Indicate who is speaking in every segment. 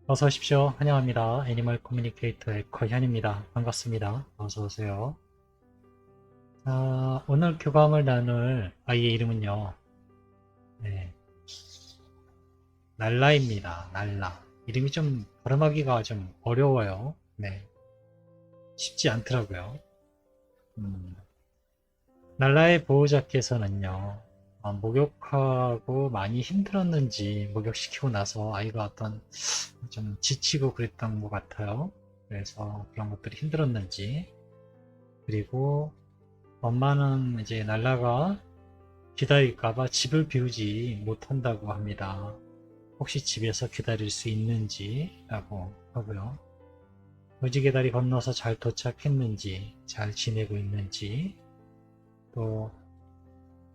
Speaker 1: 어서 오십시오. 환영합니다. 애니멀 커뮤니케이터 에커현입니다. 반갑습니다. 어서 오세요. 자, 오늘 교감을 나눌 아이의 이름은요. 네, 날라입니다. 날라. 이름이 좀 발음하기가 좀 어려워요. 네, 쉽지 않더라고요. 음, 날라의 보호자께서는요. 목욕하고 많이 힘들었는지 목욕시키고 나서 아이가 어떤 좀 지치고 그랬던 것 같아요. 그래서 그런 것들이 힘들었는지 그리고 엄마는 이제 날라가 기다릴까봐 집을 비우지 못한다고 합니다. 혹시 집에서 기다릴 수 있는지 라고 하고요. 무지개 다리 건너서 잘 도착했는지, 잘 지내고 있는지, 또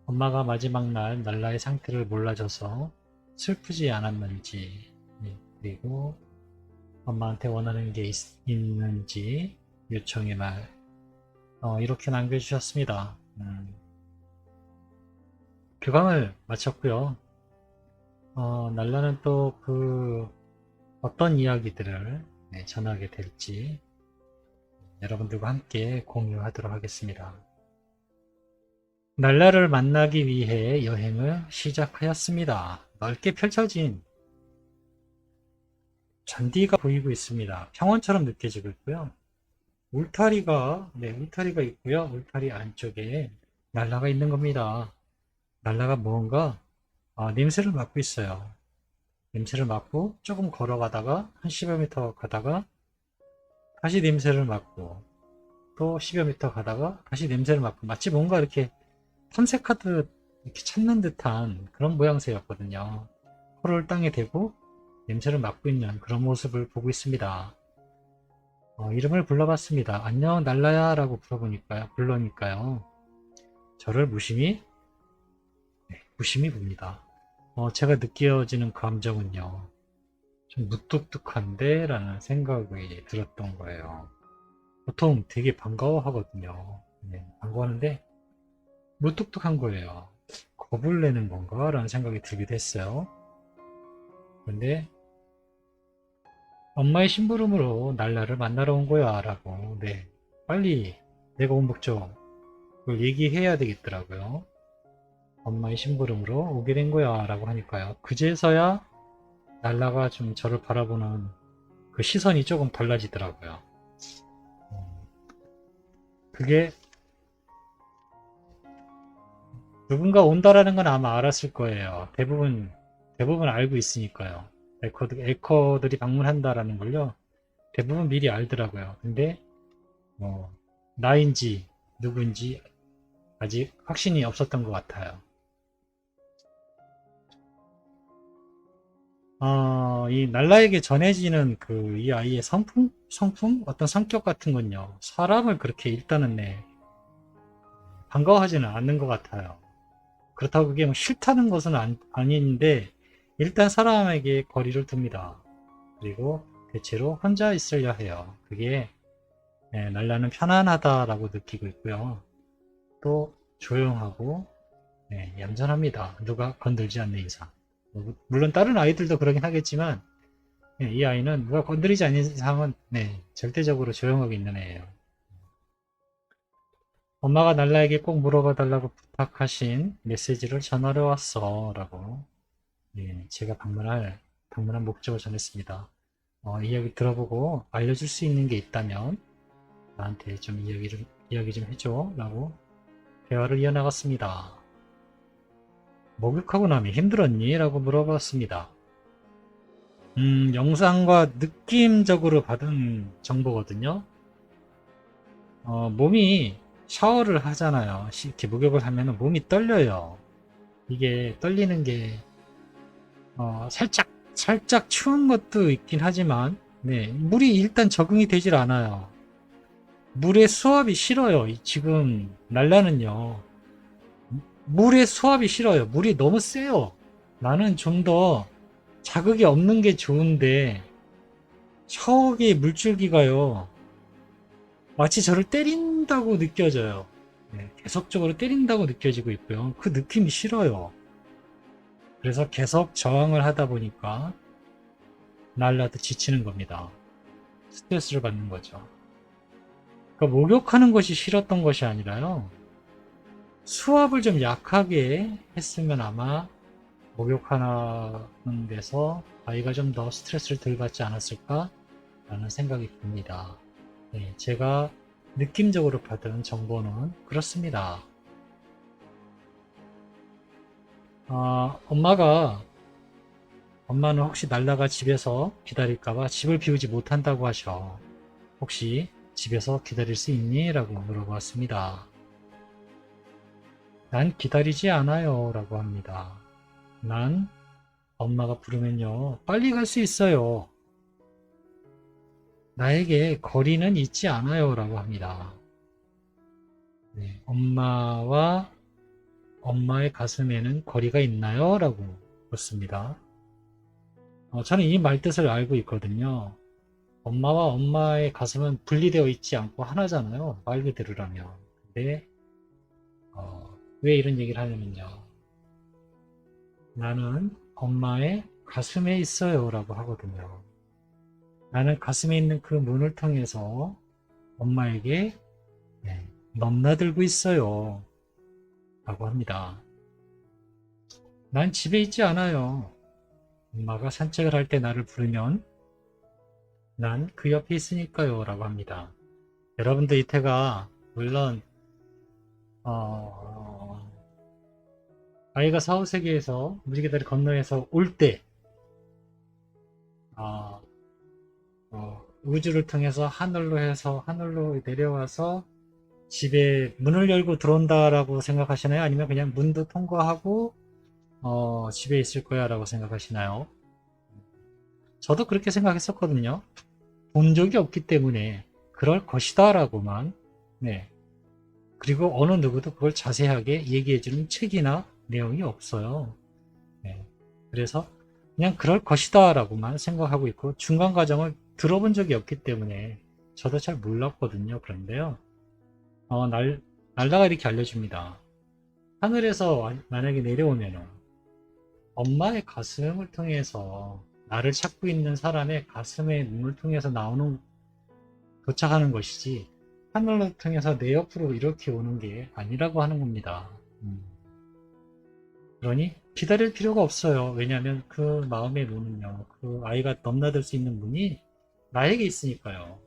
Speaker 1: 엄마가 마지막 날 날라의 상태를 몰라줘서 슬프지 않았는지, 그리고 엄마한테 원하는 게 있는지 요청의 말, 이렇게 남겨주셨습니다. 교감을 마쳤고요. 날라는 또 어떤 이야기들을 전하게 될지 여러분들과 함께 공유하도록 하겠습니다. 날라를 만나기 위해 여행을 시작하였습니다. 넓게 펼쳐진 잔디가 보이고 있습니다. 평원처럼 느껴지고 있고요. 울타리가 있고요. 울타리 안쪽에 날라가 있는 겁니다. 날라가 뭔가 냄새를 맡고 있어요. 냄새를 맡고 조금 걸어가다가 한 10여 미터 가다가 다시 냄새를 맡고 또 10여 미터 가다가 다시 냄새를 맡고 마치 뭔가 이렇게 탐색하듯 이렇게 찾는 듯한 그런 모양새였거든요. 코를 땅에 대고 냄새를 맡고 있는 그런 모습을 보고 있습니다. 이름을 불러봤습니다. 안녕 날라야 라고 불러니까요. 저를 무심히 봅니다. 제가 느껴지는 감정은요. 좀 무뚝뚝한데? 라는 생각이 들었던 거예요. 보통 되게 반가워하거든요. 네, 반가워하는데 무뚝뚝한 거예요. 겁을 내는 건가? 라는 생각이 들기도 했어요. 그런데 엄마의 심부름으로 날라를 만나러 온 거야 라고 네, 빨리 내가 온 목적을 얘기해야 되겠더라고요. 엄마의 심부름으로 오게 된 거야 라고 하니까요. 그제서야 날라가 좀 저를 바라보는 그 시선이 조금 달라지더라고요. 그게 누군가 온다라는 건 아마 알았을 거예요. 대부분 알고 있으니까요. 에커들이 방문한다라는 걸요. 대부분 미리 알더라고요. 근데 뭐 나인지 누구인지 아직 확신이 없었던 것 같아요. 이 날라에게 전해지는 이 아이의 성품, 어떤 성격 같은 건요. 사람을 그렇게 일단은 반가워하지는 않는 것 같아요. 그렇다고 그게 뭐 싫다는 것은 아닌데 일단 사람에게 거리를 둡니다. 그리고 대체로 혼자 있으려 해요. 그게 날라는 편안하다라고 느끼고 있고요. 또 조용하고 얌전합니다. 누가 건들지 않는 이상. 물론 다른 아이들도 그러긴 하겠지만 이 아이는 누가 건드리지 않는 이상은 절대적으로 조용하게 있는 애예요. 엄마가 날라에게 꼭 물어봐 달라고 부탁하신 메시지를 전하러 왔어 라고 제가 방문한 목적을 전했습니다. 이야기 들어보고 알려줄 수 있는 게 있다면 나한테 좀 이야기 좀 해줘 라고 대화를 이어나갔습니다. 목욕하고 나면 힘들었니? 라고 물어봤습니다. 영상과 느낌적으로 받은 정보거든요. 몸이 샤워를 하잖아요. 이렇게 목욕을 하면 몸이 떨려요. 이게 떨리는 게 살짝 추운 것도 있긴 하지만 물이 일단 적응이 되질 않아요. 물의 수압이 싫어요. 지금 날라는요. 물의 수압이 싫어요. 물이 너무 세요. 나는 좀 더 자극이 없는 게 좋은데 샤워기의 물줄기가요. 마치 저를 때린다고 느껴져요. 계속적으로 때린다고 느껴지고 있고요. 그 느낌이 싫어요. 그래서 계속 저항을 하다 보니까 날라도 지치는 겁니다. 스트레스를 받는 거죠. 그러니까 목욕하는 것이 싫었던 것이 아니라요. 수압을 좀 약하게 했으면 아마 목욕하는 데서 아이가 좀 더 스트레스를 덜 받지 않았을까 라는 생각이 듭니다. 네, 제가 느낌적으로 받은 정보는 그렇습니다. 엄마는 혹시 날라가 집에서 기다릴까봐 집을 비우지 못한다고 하셔. 혹시 집에서 기다릴 수 있니? 라고 물어봤습니다. 난 기다리지 않아요. 라고 합니다. 난 엄마가 부르면요. 빨리 갈 수 있어요. 나에게 거리는 있지 않아요. 라고 합니다. 네, 엄마와 엄마의 가슴에는 거리가 있나요? 라고 묻습니다. 저는 이 말뜻을 알고 있거든요. 엄마와 엄마의 가슴은 분리되어 있지 않고 하나잖아요. 말 그대로라면. 근데 왜 이런 얘기를 하냐면요. 나는 엄마의 가슴에 있어요. 라고 하거든요. 나는 가슴에 있는 그 문을 통해서 엄마에게 넘나들고 있어요. 라고 합니다. 난 집에 있지 않아요. 엄마가 산책을 할 때 나를 부르면 난 그 옆에 있으니까요. 라고 합니다. 여러분들 이태가 물론 어, 아이가 사후세계에서 무지개다리 건너에서 올 때 우주를 통해서 하늘로 해서 하늘로 내려와서 집에 문을 열고 들어온다라고 생각하시나요? 아니면 그냥 문도 통과하고 집에 있을 거야 라고 생각하시나요? 저도 그렇게 생각했었거든요. 본 적이 없기 때문에 그럴 것이다 라고만. 네. 그리고 어느 누구도 그걸 자세하게 얘기해주는 책이나 내용이 없어요. 네. 그래서 그냥 그럴 것이다 라고만 생각하고 있고 중간 과정을 들어본 적이 없기 때문에 저도 잘 몰랐거든요. 그런데요. 날라가 이렇게 알려줍니다. 하늘에서 만약에 내려오면 엄마의 가슴을 통해서 나를 찾고 있는 사람의 가슴의 눈을 통해서 도착하는 것이지 하늘을 통해서 내 옆으로 이렇게 오는 게 아니라고 하는 겁니다. 그러니 기다릴 필요가 없어요. 왜냐하면 그 마음의 문은요, 그 아이가 넘나들 수 있는 문이 나에게 있으니까요.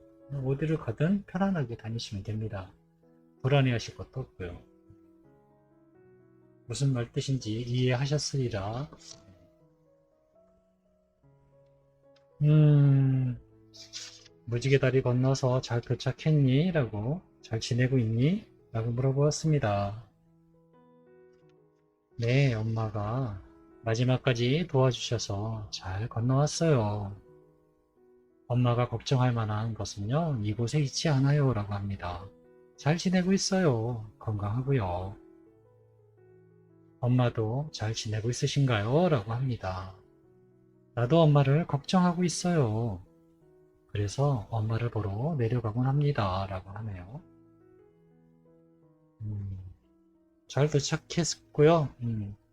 Speaker 1: 어디를 가든 편안하게 다니시면 됩니다. 불안해하실 것도 없고요. 무슨 말 뜻인지 이해하셨으리라. 음, 무지개 다리 건너서 잘 도착했니? 라고, 잘 지내고 있니? 라고 물어보았습니다. 네, 엄마가 마지막까지 도와주셔서 잘 건너왔어요. 엄마가 걱정할 만한 것은요, 이곳에 있지 않아요. 라고 합니다. 잘 지내고 있어요. 건강하고요. 엄마도 잘 지내고 있으신가요? 라고 합니다. 나도 엄마를 걱정하고 있어요. 그래서 엄마를 보러 내려가곤 합니다. 라고 하네요. 음, 잘 도착했고요.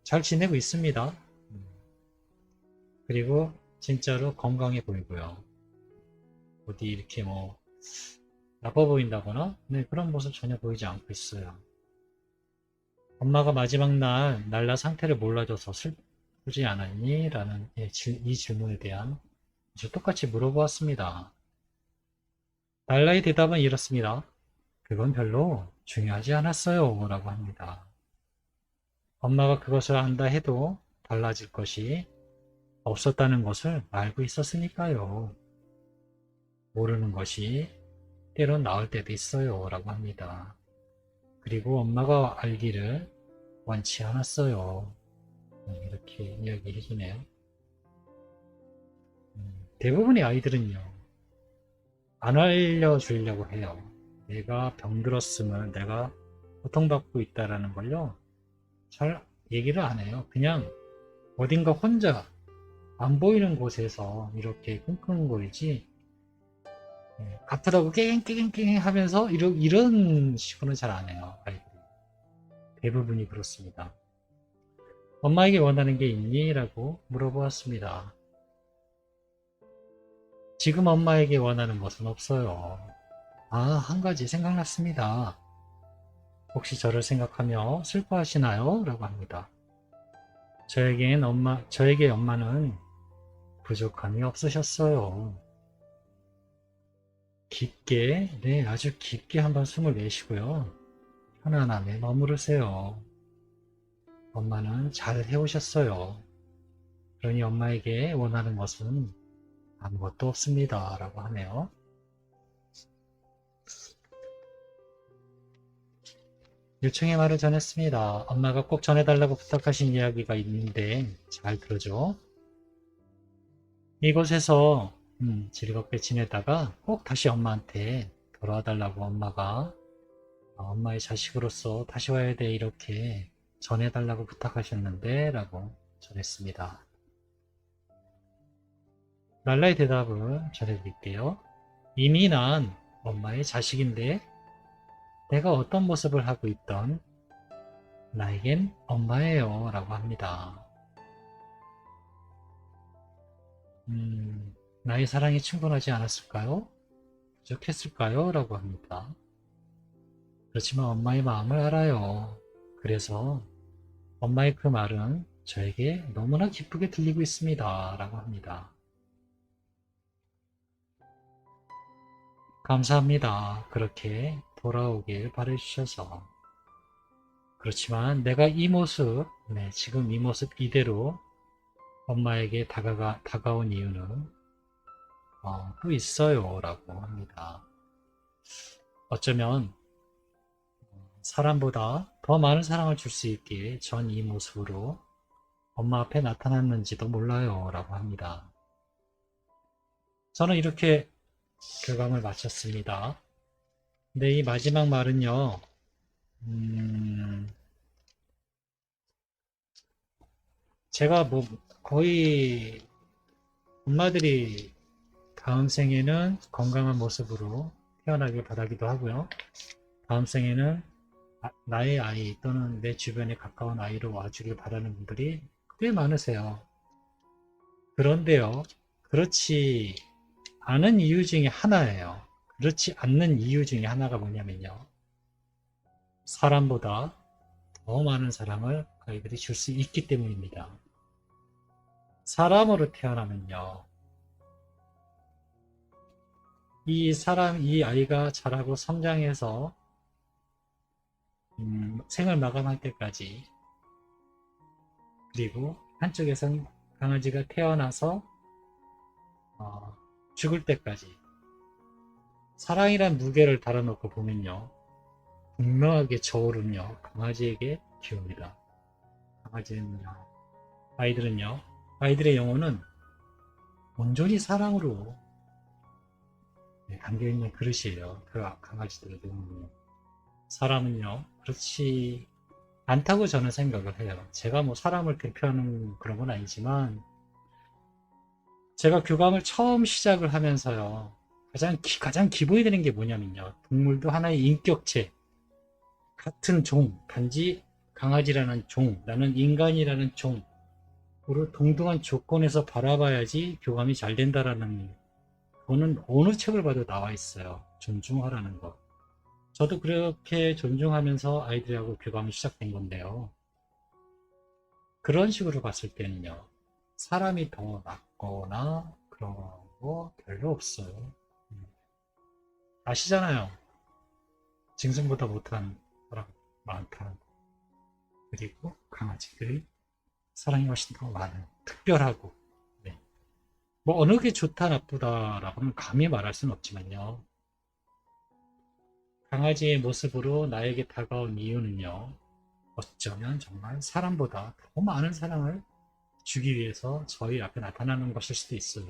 Speaker 1: 잘 지내고 있습니다. 그리고 진짜로 건강해 보이고요. 어디 이렇게 뭐 나빠 보인다거나 네, 그런 모습 전혀 보이지 않고 있어요. 엄마가 마지막 날 날라 상태를 몰라줘서 슬프지 않았니? 라는 이 질문에 대한 아주 똑같이 물어보았습니다. 날라의 대답은 이렇습니다. 그건 별로 중요하지 않았어요. 라고 합니다. 엄마가 그것을 안다 해도 달라질 것이 없었다는 것을 알고 있었으니까요. 모르는 것이 때론 나을 때도 있어요. 라고 합니다. 그리고 엄마가 알기를 원치 않았어요. 이렇게 이야기해 주네요. 대부분의 아이들은요, 안 알려주려고 해요. 내가 병들었음을, 내가 고통받고 있다라는 걸요, 잘 얘기를 안 해요. 그냥 어딘가 혼자 안 보이는 곳에서 이렇게 끙끙거리지, 아프다고 깽깽깽깽 하면서 이런 식으로는 잘 안 해요. 아이들이. 대부분이 그렇습니다. 엄마에게 원하는 게 있니? 라고 물어보았습니다. 지금 엄마에게 원하는 것은 없어요. 아, 한 가지 생각났습니다. 혹시 저를 생각하며 슬퍼하시나요? 라고 합니다. 저에게 엄마는 부족함이 없으셨어요. 깊게, 네, 아주 깊게 한번 숨을 내쉬고요. 편안함에 머무르세요. 엄마는 잘 해오셨어요. 그러니 엄마에게 원하는 것은 아무것도 없습니다. 라고 하네요. 요청의 말을 전했습니다. 엄마가 꼭 전해달라고 부탁하신 이야기가 있는데 잘 들어줘. 이곳에서 즐겁게 지내다가 꼭 다시 엄마한테 돌아와 달라고 엄마가 엄마의 자식으로서 다시 와야 돼 이렇게 전해달라고 부탁하셨는데 라고 전했습니다. 랄라의 대답을 전해드릴게요. 이미 난 엄마의 자식인데 내가 어떤 모습을 하고 있던 나에겐 엄마예요 라고 합니다. 나의 사랑이 충분하지 않았을까요? 부족했을까요? 라고 합니다. 그렇지만 엄마의 마음을 알아요. 그래서 엄마의 그 말은 저에게 너무나 기쁘게 들리고 있습니다. 라고 합니다. 감사합니다. 그렇게 돌아오길 바라주셔서. 그렇지만 내가 이 모습, 네, 지금 이 모습 이대로 엄마에게 다가온 이유는 또 있어요. 라고 합니다. 어쩌면 사람보다 더 많은 사랑을 줄 수 있기에 전 이 모습으로 엄마 앞에 나타났는지도 몰라요. 라고 합니다. 저는 이렇게 교감을 마쳤습니다. 근데 이 마지막 말은요, 제가 뭐 거의 엄마들이 다음 생에는 건강한 모습으로 태어나길 바라기도 하고요. 다음 생에는 나의 아이 또는 내 주변에 가까운 아이로 와주길 바라는 분들이 꽤 많으세요. 그런데요, 그렇지 않은 이유 중에 하나예요. 그렇지 않는 이유 중에 하나가 뭐냐면요. 사람보다 더 많은 사랑을 아이들이 줄 수 있기 때문입니다. 사람으로 태어나면요. 이 아이가 자라고 성장해서 생을 마감할 때까지 그리고 한쪽에선 강아지가 태어나서 죽을 때까지 사랑이란 무게를 달아놓고 보면요. 분명하게 저울은요. 강아지에게 기웁니다. 강아지는요. 아이들의 영혼은 온전히 사랑으로 담겨있는 그릇이에요. 그 강아지들의 영혼은요. 사람은요. 그렇지 않다고 저는 생각을 해요. 제가 뭐 사람을 대표하는 그런 건 아니지만 제가 교감을 처음 시작을 하면서요. 가장 기본이 되는 게 뭐냐면요. 동물도 하나의 인격체, 같은 종, 단지 강아지라는 종, 나는 인간이라는 종으로 동등한 조건에서 바라봐야지 교감이 잘 된다라는 그거는 어느 책을 봐도 나와 있어요. 존중하라는 거. 저도 그렇게 존중하면서 아이들하고 교감이 시작된 건데요. 그런 식으로 봤을 때는요. 사람이 더 낫거나 그런 거 별로 없어요. 아시잖아요. 짐승보다 못한 사람 많다. 그리고 강아지들이 사랑이 훨씬 더 많은, 특별하고, 네. 뭐 어느 게 좋다 나쁘다라고는 감히 말할 수는 없지만요. 강아지의 모습으로 나에게 다가온 이유는요. 어쩌면 정말 사람보다 더 많은 사랑을 주기 위해서 저희 앞에 나타나는 것일 수도 있어요.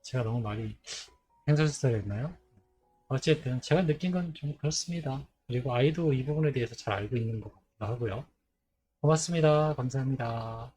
Speaker 1: 제가 너무 말이 행설수설했나요? 어쨌든 제가 느낀 건 좀 그렇습니다. 그리고 아이도 이 부분에 대해서 잘 알고 있는 것 같기도 하고요. 고맙습니다. 감사합니다.